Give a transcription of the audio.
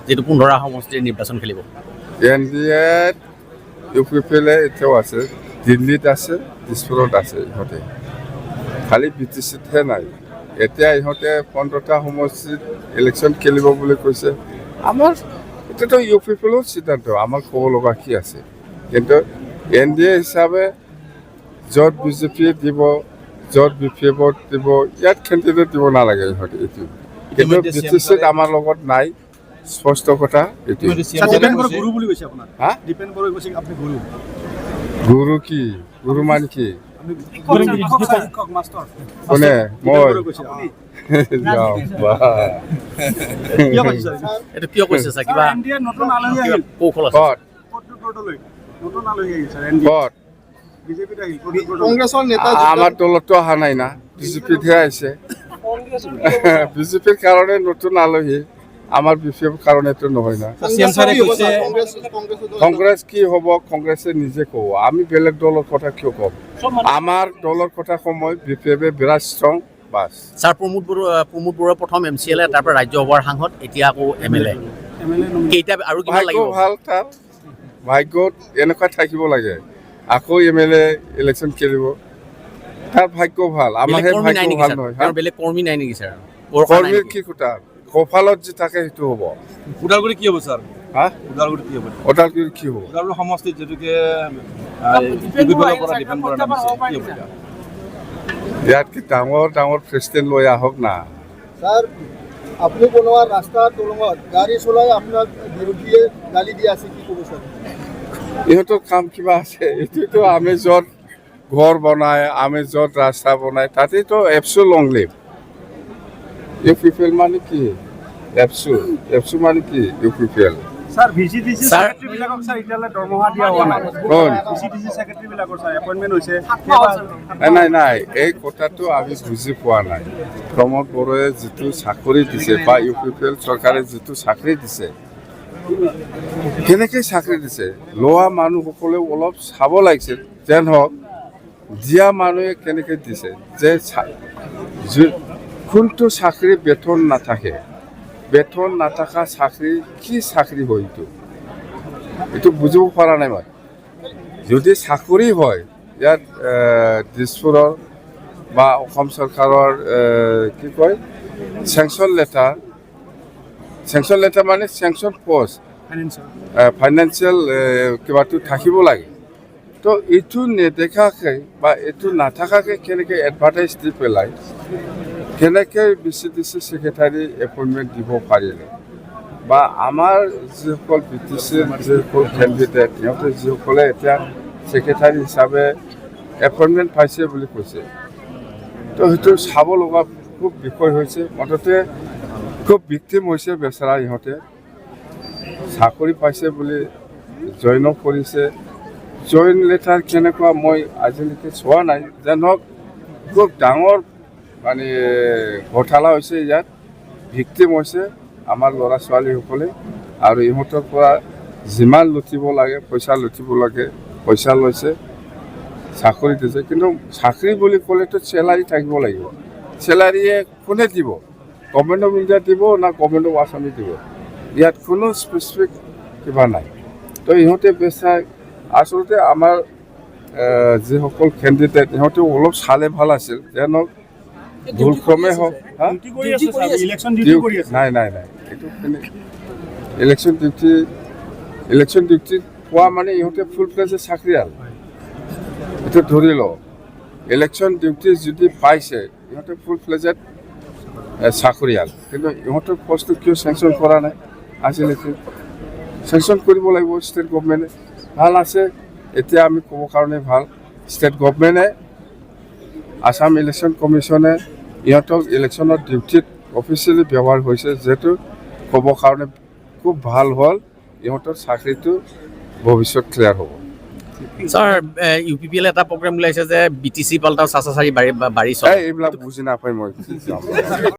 যেটো 15টা সমষ্টিৰ নিৰ্বাচন খেলিব এনডিএত ইউপিপিএলে এতিয়াও আছে দিল্লীত আছে দিছপুৰত আছে ইহঁতে খালি বিটিচিতহে নাই এতিয়া ইহঁতে 15টা সমষ্টিত ইলেকশ্যন খেলিব বুলি কৈছে আমাৰ এতিয়াতো ইউপিপিএলৰ সিদ্ধান্ত আমাৰ ক'ব লগা কি আছে কিন্তু এনডিএ হিচাপে য'ত বিজেপি দিব য'ত বিপিএফত দিব ইয়াত কেণ্ডিডেট দিব নালাগে ইহঁতে এইটো কিন্তু বিটিচিত আমাৰ লগত নাই স্পষ্ট কথা এইটো গুৰু কি গুৰু মান কি কোনে মই এইটো কিয় কৈছে স্যাৰ কিবা কৌশল আছে কংগ্ৰেছৰ নেতা আমাৰ দলতো অহা নাই না বিজেপিতহে আহিছে বিজেপিৰ কাৰণে নতুন আলহী আমাৰ বিপিএফ কাৰণেতো নহয় না কংগ্ৰেছ কি হ'ব কংগ্ৰেছে নিজে ক'ব আমি বেলেগ দলৰ কথা কিয় ক'ম আমাৰ দলৰ কথা সময় বিপিএফে বিৰাট strong base sir Pramod Barua প্ৰথম এমচিএলএ তাৰ পৰা ৰাজ্যসভাৰ সাংসদ এতিয়া আকৌ এমএলএ কেইটা আৰু কিমান লাগিব ভাল তাৰ ভাগ্যত এনেকুৱা থাকিব লাগে আকৌ এমএলএ ইলেকশ্যন খেলিব তাৰ ভাগ্য ভাল আমাৰহে ভাগ্য ভাল নহয় বেলেগ কৰ্মী নাই নেকি স্যাৰ কৰ্মীৰ কি কথা কপালত যি থাকে সেইটো হ'ব ওদালগুৰি কি হ'ব স্যাৰ ওদালগুৰি কি হ'ব ওদালগুৰি কি হ'ব ওদালগুৰি সমষ্টিত যেটোকে ডিপেণ্ড কৰা ইয়াত কি ডাঙৰ ডাঙৰ প্ৰেচিডেণ্ট লৈ আহক না স্যাৰ আপুনি বনোৱা ৰাস্তা দলঙত গাড়ী চলাই আপোনাক বিৰোধীয়ে গালি দি আছে কি ক'ব স্যাৰ ইহঁতৰ কাম কিবা আছে এইটোতো আমি য'ত ঘৰ বনাই আমি য'ত ৰাস্তা বনাই তাতেতো এপছু লং লিভ ইউপিপিএল মানে কি এপছু মানে কি ইউপিপিএল স্যার ভিসিডিসি সেক্রেটারি বিলাকক স্যার ইটালে দৰমহা দিয়া হোৱা নাই কোন ভিসিডিসি সেক্ৰেটাৰি বিলাকৰ স্যাৰ এপয়েন্টমেন্ট হৈছে নাই এই কথাটো আমি বুজি পোৱা নাই প্ৰমোদ বড়োৱে যিটো চাকৰি দিছে বা ইউপিপিএল চৰকাৰে যিটো চাকৰি দিছে কেনেকৈ চাকৰি দিছে লোৱা মানুহসকলেও অলপ চাব লাগিছিল যেন হওক দিয়া মানুহে কেনেকৈ দিছে যে কোনটো চাকৰি বেতন নাথাকে বেতন নাথাকা চাকৰি কি চাকৰি হয় এইটো বুজিব পৰা নাই মই যদি চাকৰি হয় ইয়াত দিছপুৰৰ বা অসম চৰকাৰৰ কি কয় চেংচন লেটাৰ মানে চেংচন পষ্ট ফাইনেন্সিয়েল কিবাটো থাকিব লাগে তো এইটো নেদেখাকৈ বা এইটো নাথাকাকৈ কেনেকৈ এডভাৰটাইজ দি পেলাই কেনেকৈ বিচিডিচি ছেক্ৰেটাৰী এপইণ্টমেণ্ট দিব পাৰিলে বা আমাৰ যিসকল বিটিচিৰ যিসকল কেণ্ডিডেট সিহঁতে যিসকলে এতিয়া ছেক্ৰেটাৰী হিচাপে এপইণ্টমেণ্ট পাইছে বুলি কৈছে তো সেইটো চাব লগা খুব বিষয় হৈছে মুঠতে খুব ভিক্টিম হৈছে বেচেৰা ইহঁতে চাকৰি পাইছে বুলি জইন কৰিছে জইন লেটাৰ কেনেকুৱা মই আজিলৈকে চোৱা নাই যেন হওক খুব ডাঙৰ মানে ঘোটালা হৈছে ইয়াত ভিক্টিম হৈছে আমাৰ ল'ৰা ছোৱালীসকলে আৰু ইহঁতৰ পৰা যিমান লুটিব লাগে পইচা লৈছে চাকৰি দিছে কিন্তু চাকৰি বুলি ক'লেতো চেলাৰী থাকিব লাগিব চেলাৰীয়ে কোনে দিব গভৰ্ণমেণ্ট অফ ইণ্ডিয়া দিব না গভৰ্ণমেণ্ট অফ আছামে দিব ইয়াত কোনো স্পেচিফিক কিবা নাই তো ইহঁতে বেচাই আচলতে আমাৰ যিসকল কেণ্ডিডেট ইহঁতেও অলপ চালে ভাল আছিল যেন ভুলক্ৰমে হওক নাই এইটো ইলেকশ্যন ডিউটি পোৱা মানে ইহঁতে ফুল প্লেজে চাকৰিয়াল এইটো ধৰি লওঁ ইলেকশ্যন ডিউটি যদি পাইছে ইহঁতে ফুল প্লেজেড চাকৰিয়াল কিন্তু ইহঁতৰ পষ্টটো কিয় চেংচন কৰা নাই আজিলৈকে চেংচন কৰিব লাগিব ষ্টেট গভৰ্ণমেণ্টে ভাল আছে এতিয়া আমি ক'ব কাৰণে ভাল ষ্টেট গভৰ্ণমেণ্টে আসাম ইলেকশ্যন কমিশ্যনে ইহঁতক ইলেকশ্যনৰ ডিউটিত অফিচিয়েলি ব্যৱহাৰ হৈছে যিহেতু ক'ব কাৰণে খুব ভাল হ'ল ইহঁতৰ চাকৰিটো ভৱিষ্যত ক্লিয়াৰ হ'ব স্যাৰ ইউপিপিএল এটা প্ৰগ্ৰাম ওলাইছে যে বিটিচি পাল্টাও চাচাচাৰি বাৰী এইবিলাক বুজি নাপায় মই